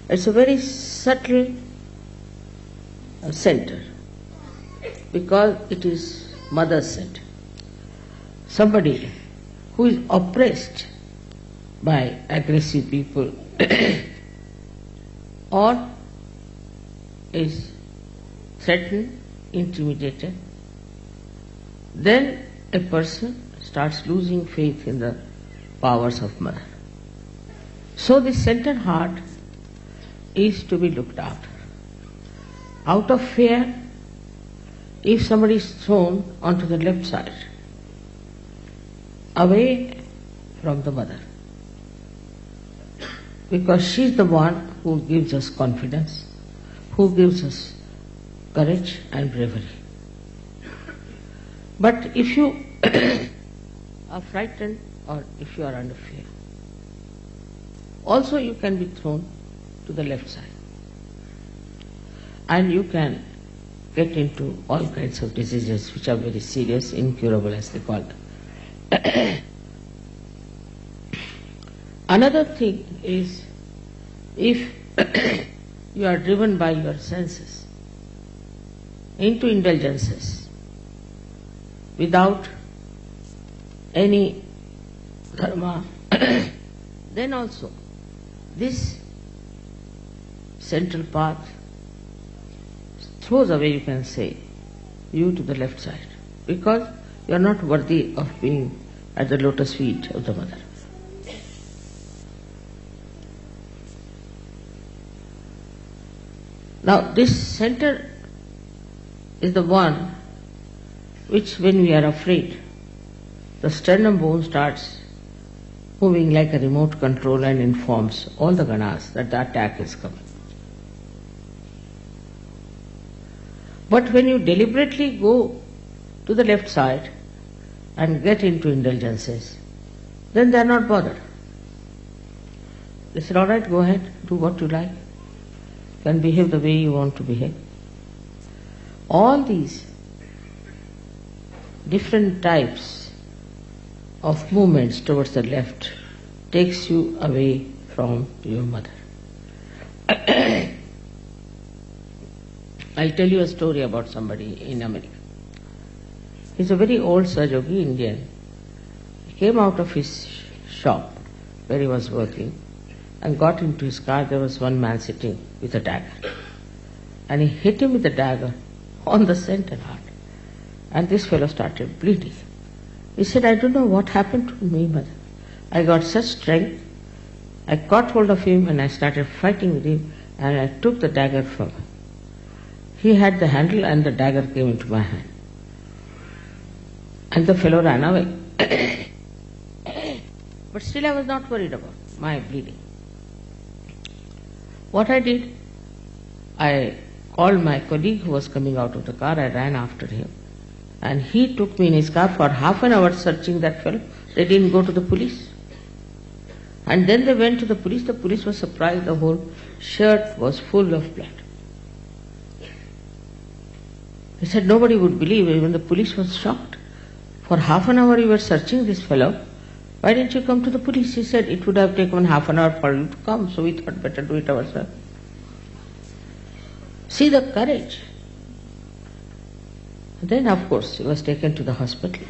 It's a very subtle center because it is mother's center. Somebody who is oppressed by aggressive people or is threatened, intimidated, then a person starts losing faith in the powers of mother. So the center heart is to be looked after. Out of fear, if somebody is thrown onto the left side, away from the mother, because she is the one who gives us confidence, who gives us courage and bravery. But if you are frightened or if you are under fear, also you can be thrown to the left side. And you can get into all kinds of diseases which are very serious, incurable as they call them. Another thing is, if you are driven by your senses into indulgences without any dharma, then also this central path throws away, you can say, you to the left side, because you are not worthy of being at the lotus feet of the mother. Now this center is the one which, when we are afraid, the sternum bone starts moving like a remote control and informs all the ganas that the attack is coming. But when you deliberately go to the left side and get into indulgences, then they are not bothered. They said, all right, go ahead, do what you like, can behave the way you want to behave. All these different types of movements towards the left takes you away from your mother. I'll tell you a story about somebody in America. He's a very old Sahajogi Indian. He came out of his shop where he was working and got into his car. There was one man sitting with a dagger. And he hit him with the dagger on the center heart. And this fellow started bleeding. He said, I don't know what happened to me, mother. I got such strength. I caught hold of him and I started fighting with him and I took the dagger from him. He had the handle and the dagger came into my hand. And the fellow ran away. But still I was not worried about my bleeding. What I did, I called my colleague who was coming out of the car. I ran after him. And he took me in his car for half an hour searching that fellow. They didn't go to the police. And then they went to the police. The police was surprised. The whole shirt was full of blood. He said nobody would believe. Even the police was shocked. For half an hour you were searching this fellow. Why didn't you come to the police? He said it would have taken half an hour for you to come, so we thought better do it ourselves. See the courage. Then of course he was taken to the hospital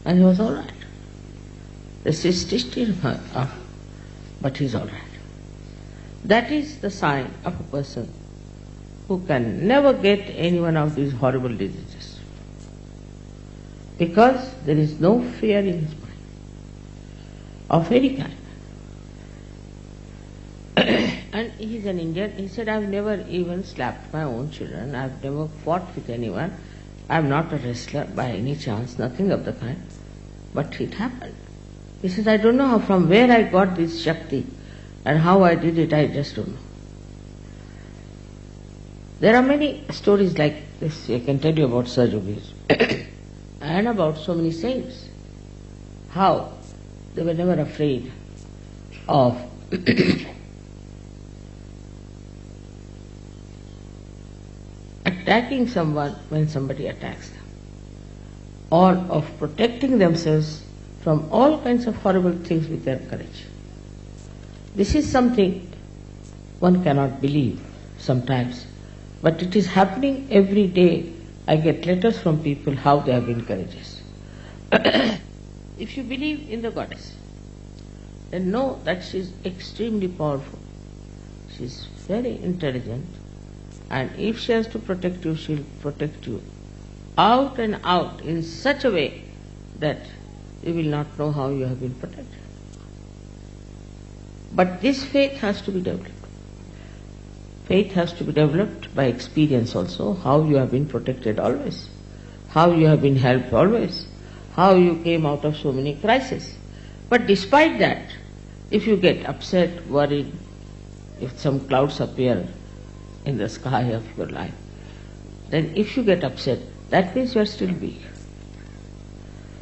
and he was all right. They stitched him up, but he's all right. That is the sign of a person who can never get any one of these horrible diseases, because there is no fear in his mind of any kind. And he's an Indian. He said, I've never even slapped my own children. I've never fought with anyone. I'm not a wrestler by any chance, nothing of the kind. But it happened. He says, I don't know from where I got this Shakti and how I did it, I just don't know. There are many stories like this I can tell you about Sahajogis and about so many saints. How they were never afraid of attacking someone when somebody attacks them, or of protecting themselves from all kinds of horrible things with their courage. This is something one cannot believe sometimes. But it is happening every day. I get letters from people how they have been courageous. If you believe in the goddess, then know that she is extremely powerful. She is very intelligent, and if she has to protect you, she will protect you out and out in such a way that you will not know how you have been protected. But this faith has to be developed. Faith has to be developed by experience also, how you have been protected always, how you have been helped always, how you came out of so many crises. But despite that, if you get upset, worried, if some clouds appear in the sky of your life, then if you get upset, that means you are still weak.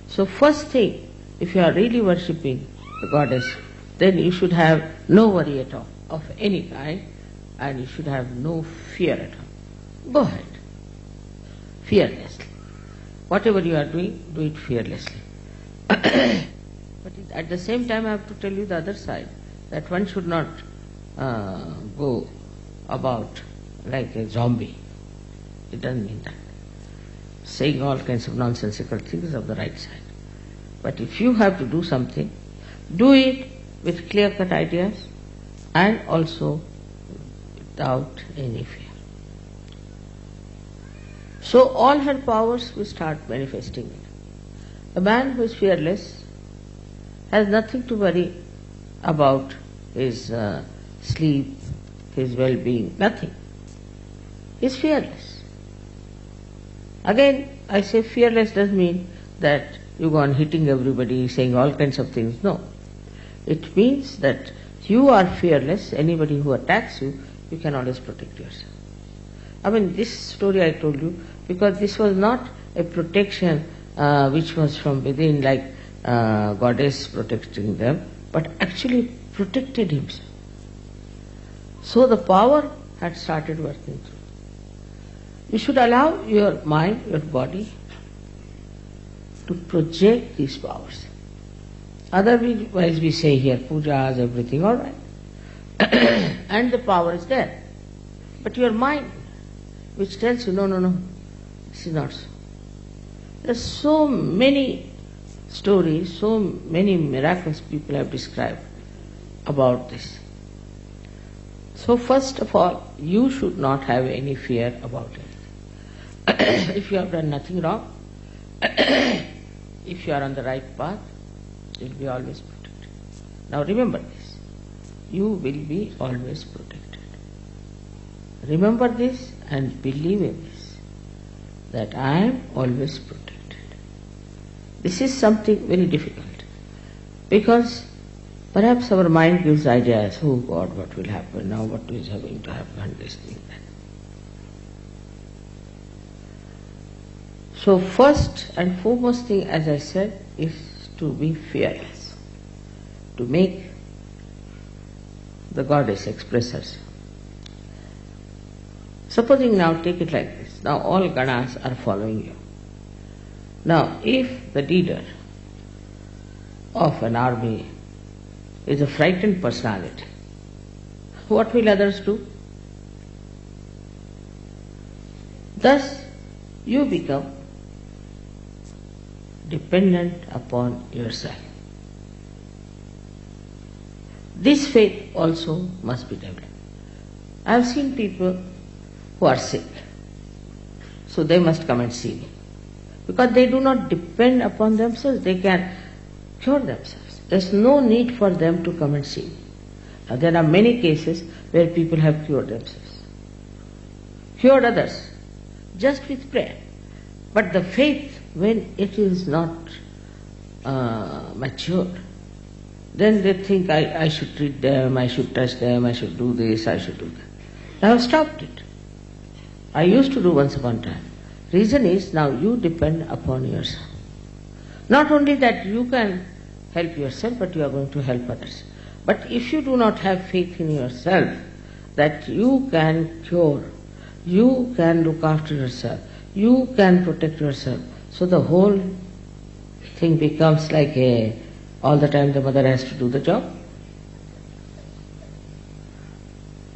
So first thing, if you are really worshipping the goddess, then you should have no worry at all of any kind, and you should have no fear at all. Go ahead, fearlessly. Whatever you are doing, do it fearlessly. But at the same time I have to tell you the other side, that one should not go about like a zombie. It doesn't mean that. Saying all kinds of nonsensical things of the right side. But if you have to do something, do it with clear-cut ideas and also without any fear. So all her powers will start manifesting. A man who is fearless has nothing to worry about his sleep, his well-being, nothing. He is fearless. Again, I say fearless doesn't mean that you go on hitting everybody, saying all kinds of things. No. It means that you are fearless. Anybody who attacks you, you can always protect yourself. I mean, this story I told you, because this was not a protection which was from within, like goddess protecting them, but actually protected himself. So the power had started working through. You should allow your mind, your body to project these powers. Otherwise we say here, pujas, everything, all right. And the power is there. But your mind, which tells you, no, this is not so. There are so many stories, so many miracles people have described about this. So first of all, you should not have any fear about it. If you have done nothing wrong, if you are on the right path, you will be always protected. Now remember this, you will be always protected. Remember this and believe in this, that I am always protected. This is something very difficult, because perhaps our mind gives ideas, oh God, what will happen now, what is going to happen, this thing, that. So first and foremost thing, as I said, is to be fearless, to make the goddess express herself. Supposing now, take it like this, now all ganas are following you. Now if the leader of an army is a frightened personality, what will others do? Thus you become dependent upon yourself. This faith also must be developed. I have seen people who are sick, so they must come and see me, because they do not depend upon themselves, they can cure themselves. There is no need for them to come and see me. Now there are many cases where people have cured themselves, cured others, just with prayer. But the faith, when it is not matured, then they think I should treat them, I should touch them, I should do this, I should do that. I have stopped it. I used to do once upon a time. Reason is, now you depend upon yourself. Not only that you can help yourself, but you are going to help others. But if you do not have faith in yourself, that you can cure, you can look after yourself, you can protect yourself, so the whole thing becomes like all the time the mother has to do the job.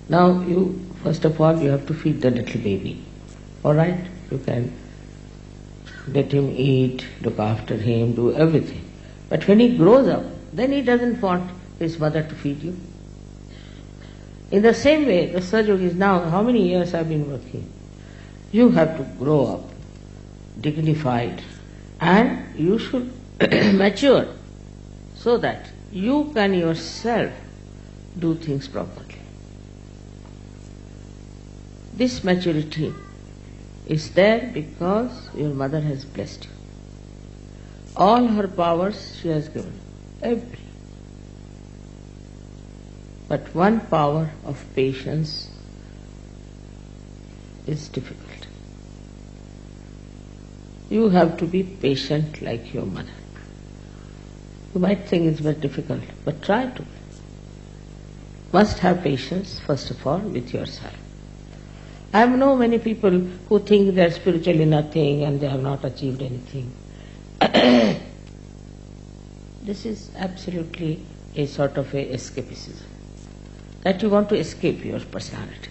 Now you, first of all, you have to feed the little baby. Alright? You can let him eat, look after him, do everything. But when he grows up, then he doesn't want his mother to feed you. In the same way, the Sahaja-yogis now, how many years I've been working? You have to grow up, dignified, and you should mature so that you can yourself do things properly. This maturity is there because your mother has blessed you. All her powers she has given, every. But one power of patience is difficult. You have to be patient like your mother. You might think it's very difficult, but try to. Must have patience, first of all, with yourself. I know many people who think they are spiritually nothing and they have not achieved anything. This is absolutely a sort of a escapism. That you want to escape your personality.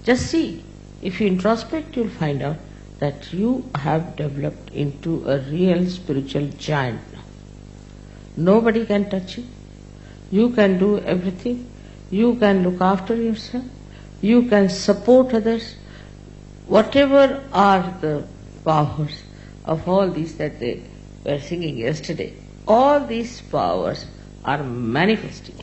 Just see, if you introspect, you'll find out that you have developed into a real spiritual giant now. Nobody can touch you. You can do everything. You can look after yourself. You can support others. Whatever are the powers of all these that they were singing yesterday, all these powers are manifesting.